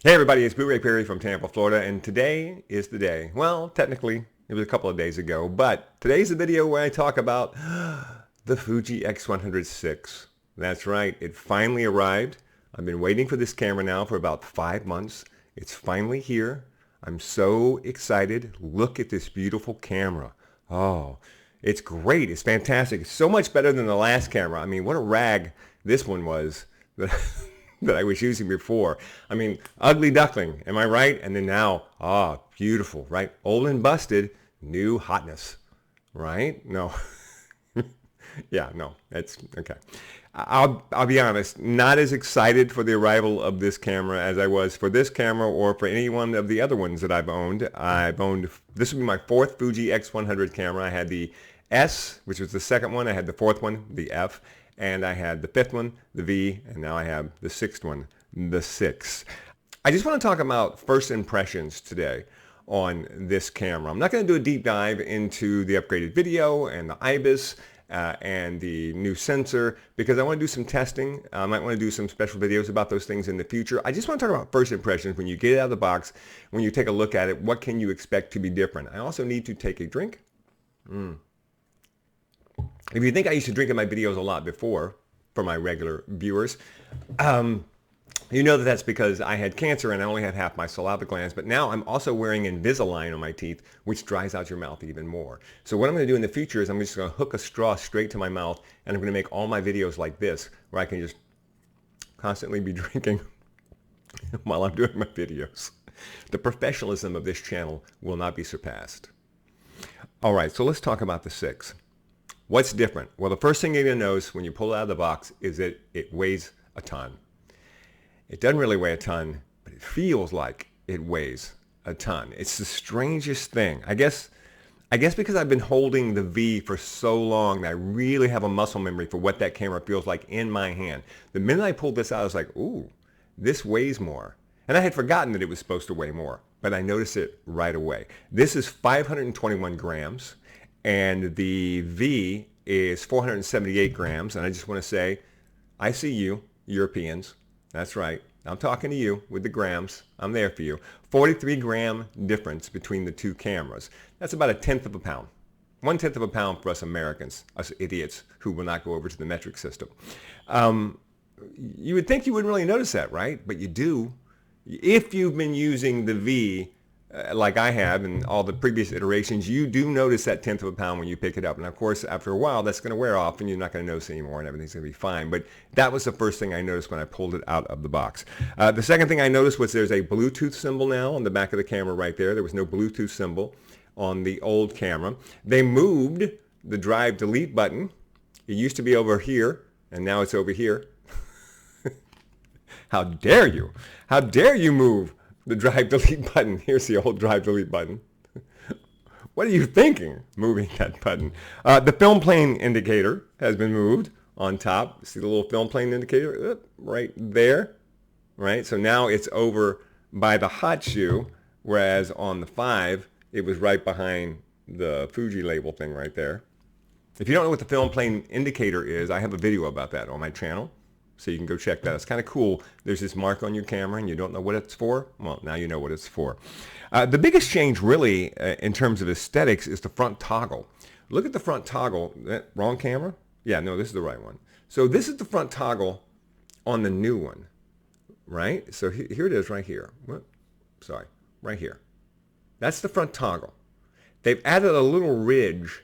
Hey everybody, it's Boo-Ray Perry from Tampa, Florida, and today is the day. Well, technically, it was a couple of days ago, but today's the video where I talk about the Fuji X100VI. That's right, it finally arrived. I've been waiting for this camera now for about 5 months. It's finally here. I'm so excited. Look at this beautiful camera. Oh, it's great. It's fantastic. It's so much better than the last camera. I mean, what a rag this one was. That I was using before. I mean, ugly duckling, am I right? And then now, beautiful, right? Old and busted, new hotness, right? No. Yeah, no, that's okay. I'll be honest, not as excited for the arrival of this camera as I was for this camera or for any one of the other ones that I've owned. This will be my fourth Fuji X100 camera. I had the S, which was the second one. I had the fourth one, the F. And I had the fifth one, the V, and now I have the sixth one, the 6. I just want to talk about first impressions today on this camera. I'm not going to do a deep dive into the upgraded video and the IBIS and the new sensor because I want to do some testing. I might want to do some special videos about those things in the future. I just want to talk about first impressions when you get it out of the box, when you take a look at it, what can you expect to be different? I also need to take a drink. If you think I used to drink in my videos a lot before, for my regular viewers, you know that's because I had cancer and I only had half my saliva glands, but now I'm also wearing Invisalign on my teeth, which dries out your mouth even more. So what I'm going to do in the future is I'm just going to hook a straw straight to my mouth, and I'm going to make all my videos like this, where I can just constantly be drinking while I'm doing my videos. The professionalism of this channel will not be surpassed. All right, so let's talk about the 6. What's different? Well, the first thing you're going to notice when you pull it out of the box is that it weighs a ton. It doesn't really weigh a ton, but it feels like it weighs a ton. It's the strangest thing. I guess because I've been holding the V for so long that I really have a muscle memory for what that camera feels like in my hand. The minute I pulled this out, I was like, ooh, this weighs more. And I had forgotten that it was supposed to weigh more, but I noticed it right away. This is 521 grams. And the V is 478 grams. And I just want to say, I see you, Europeans. That's right. I'm talking to you with the grams. I'm there for you. 43 gram difference between the two cameras. That's about 1/10 of a pound. 1/10 of a pound for us Americans, us idiots who will not go over to the metric system. You would think you wouldn't really notice that, right? But you do. If you've been using the V like I have in all the previous iterations, you do notice that 1/10 of a pound when you pick it up. And of course, after a while, that's going to wear off and you're not going to notice anymore and everything's going to be fine. But that was the first thing I noticed when I pulled it out of the box. The second thing I noticed was there's a Bluetooth symbol now on the back of the camera right there. There was no Bluetooth symbol on the old camera. They moved the drive delete button. It used to be over here and now it's over here. How dare you? How dare you move the drive delete button? Here's the old drive delete button. What are you thinking, moving that button? The film plane indicator has been moved on top. See the little film plane indicator? Right there. Right? So now it's over by the hot shoe, whereas on the 5, it was right behind the Fuji label thing right there. If you don't know what the film plane indicator is, I have a video about that on my channel. So you can go check that. It's kind of cool. There's this mark on your camera and you don't know what it's for. Well, now you know what it's for. The biggest change really in terms of aesthetics is the front toggle. Look at the front toggle. Wrong camera? Yeah, no, this is the right one. So this is the front toggle on the new one, right? So here it is right here. Sorry, right here. That's the front toggle. They've added a little ridge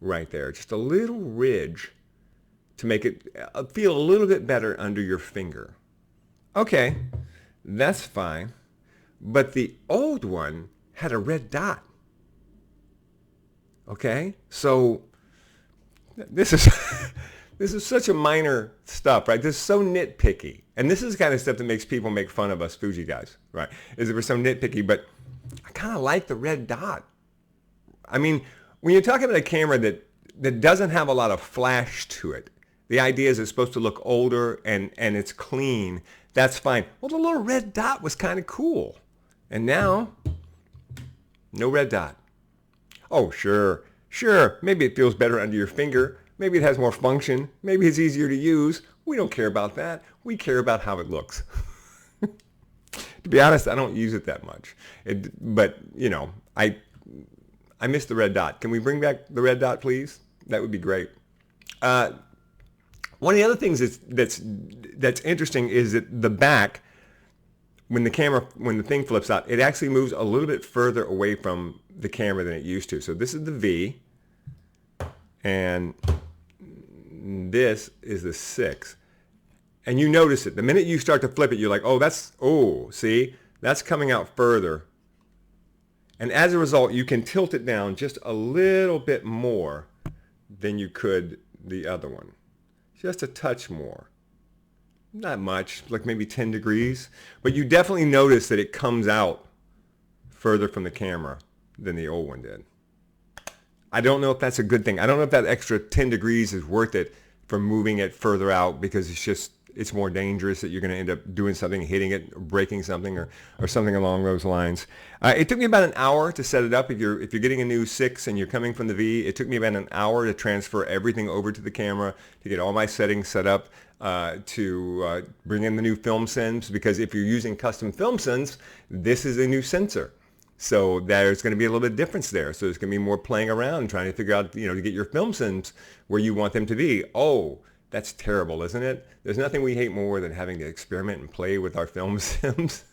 right there, just a little ridge to make it feel a little bit better under your finger. Okay, that's fine. But the old one had a red dot. Okay, so this is this is such a minor stuff, right? This is so nitpicky. And this is the kind of stuff that makes people make fun of us Fuji guys, right? Is that we're so nitpicky, but I kind of like the red dot. I mean, when you're talking about a camera that doesn't have a lot of flash to it, the idea is it's supposed to look older and it's clean. That's fine. Well, the little red dot was kind of cool. And now, no red dot. Oh, sure. Maybe it feels better under your finger. Maybe it has more function. Maybe it's easier to use. We don't care about that. We care about how it looks. To be honest, I don't use it that much. But, you know, I miss the red dot. Can we bring back the red dot, please? That would be great. One of the other things that's interesting is that the back, when the thing flips out, it actually moves a little bit further away from the camera than it used to. So this is the V, and this is the 6. And you notice it. The minute you start to flip it, you're like, see, that's coming out further. And as a result, you can tilt it down just a little bit more than you could the other one. Just a touch more. Not much, like maybe 10 degrees. But you definitely notice that it comes out further from the camera than the old one did. I don't know if that's a good thing. I don't know if that extra 10 degrees is worth it for moving it further out, because it's more dangerous that you're going to end up doing something, hitting it, or breaking something, or something along those lines. It took me about an hour to set it up. If you're getting a new 6 and you're coming from the V, it took me about an hour to transfer everything over to the camera, to get all my settings set up, to bring in the new film sens, because if you're using custom film sens, this is a new sensor. So there's going to be a little bit of difference there. So there's going to be more playing around, trying to figure out, to get your film sens where you want them to be. Oh, that's terrible, isn't it? There's nothing we hate more than having to experiment and play with our film sims.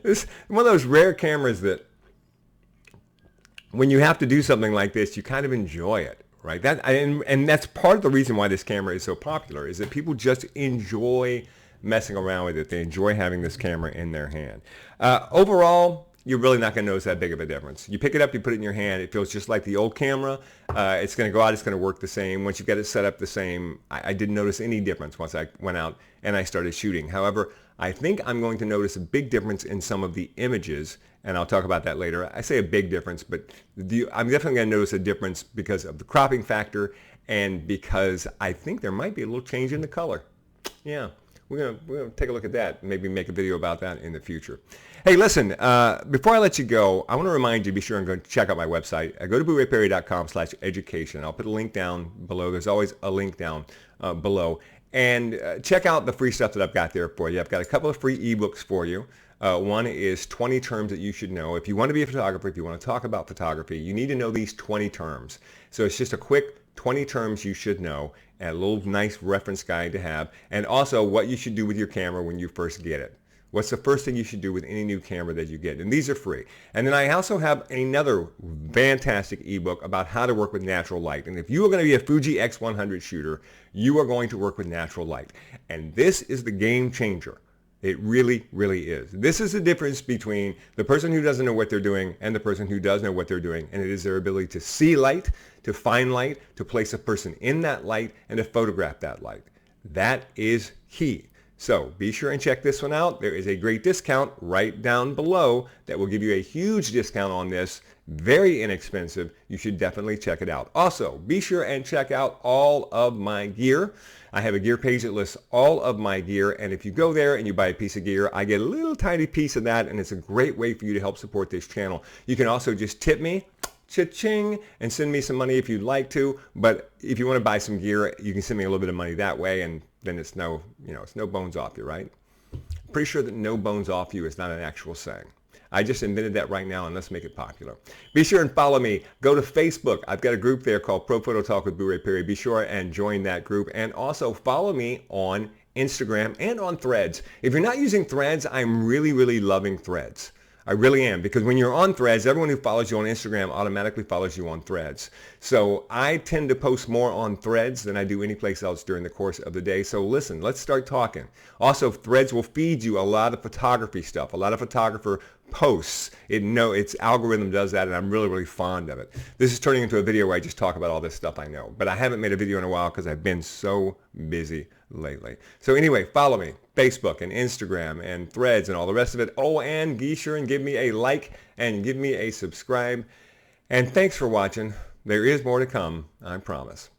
It's one of those rare cameras that when you have to do something like this, you kind of enjoy it, right? And that's part of the reason why this camera is so popular, is that people just enjoy messing around with it. They enjoy having this camera in their hand. Overall, you're really not going to notice that big of a difference. You pick it up, you put it in your hand, it feels just like the old camera. It's going to go out, it's going to work the same. Once you get it set up the same, I didn't notice any difference once I went out and I started shooting. However, I think I'm going to notice a big difference in some of the images, and I'll talk about that later. I say a big difference, but I'm definitely going to notice a difference because of the cropping factor, and because I think there might be a little change in the color. Yeah. We're gonna take a look at that, maybe make a video about that in the future. Hey, listen, before I let you go, I want to remind you, be sure and go check out my website. Go to BlueRayPerry.com/education. I'll put a link down below. There's always a link down below. And check out the free stuff that I've got there for you. I've got a couple of free ebooks for you. One is 20 terms that you should know. If you want to be a photographer, if you want to talk about photography, you need to know these 20 terms. So it's just a quick 20 terms you should know, and a little nice reference guide to have, and also what you should do with your camera when you first get it. What's the first thing you should do with any new camera that you get? And these are free. And then I also have another fantastic ebook about how to work with natural light. And if you are going to be a Fuji X100 shooter, you are going to work with natural light. And this is the game changer. It really, really is. This is the difference between the person who doesn't know what they're doing and the person who does know what they're doing. And it is their ability to see light, to find light, to place a person in that light, and to photograph that light. That is key. So be sure and check this one out. There is a great discount right down below that will give you a huge discount on this. Very inexpensive. You should definitely check it out. Also, be sure and check out all of my gear. I have a gear page that lists all of my gear, and if you go there and you buy a piece of gear, I get a little tiny piece of that, and it's a great way for you to help support this channel. You can also just tip me, cha-ching, and send me some money if you'd like to. But if you want to buy some gear, you can send me a little bit of money that way, and then it's no bones off you, right? Pretty sure that no bones off you is not an actual saying. I just invented that right now, and let's make it popular. Be sure and follow me. Go to Facebook. I've got a group there called Pro Photo Talk with Blu-ray Perry. Be sure and join that group, and also follow me on Instagram and on Threads. If you're not using Threads, I'm really, really loving Threads. I really am, because when you're on Threads, everyone who follows you on Instagram automatically follows you on Threads. So I tend to post more on Threads than I do any place else during the course of the day. So listen, let's start talking. Also, Threads will feed you a lot of photography stuff, a lot of photographer posts. Its algorithm does that, and I'm really, really fond of it. This is turning into a video where I just talk about all this stuff I know. But I haven't made a video in a while because I've been so busy lately. So anyway, follow me. Facebook and Instagram and Threads and all the rest of it. Oh, and be sure and give me a like and give me a subscribe. And thanks for watching. There is more to come, I promise.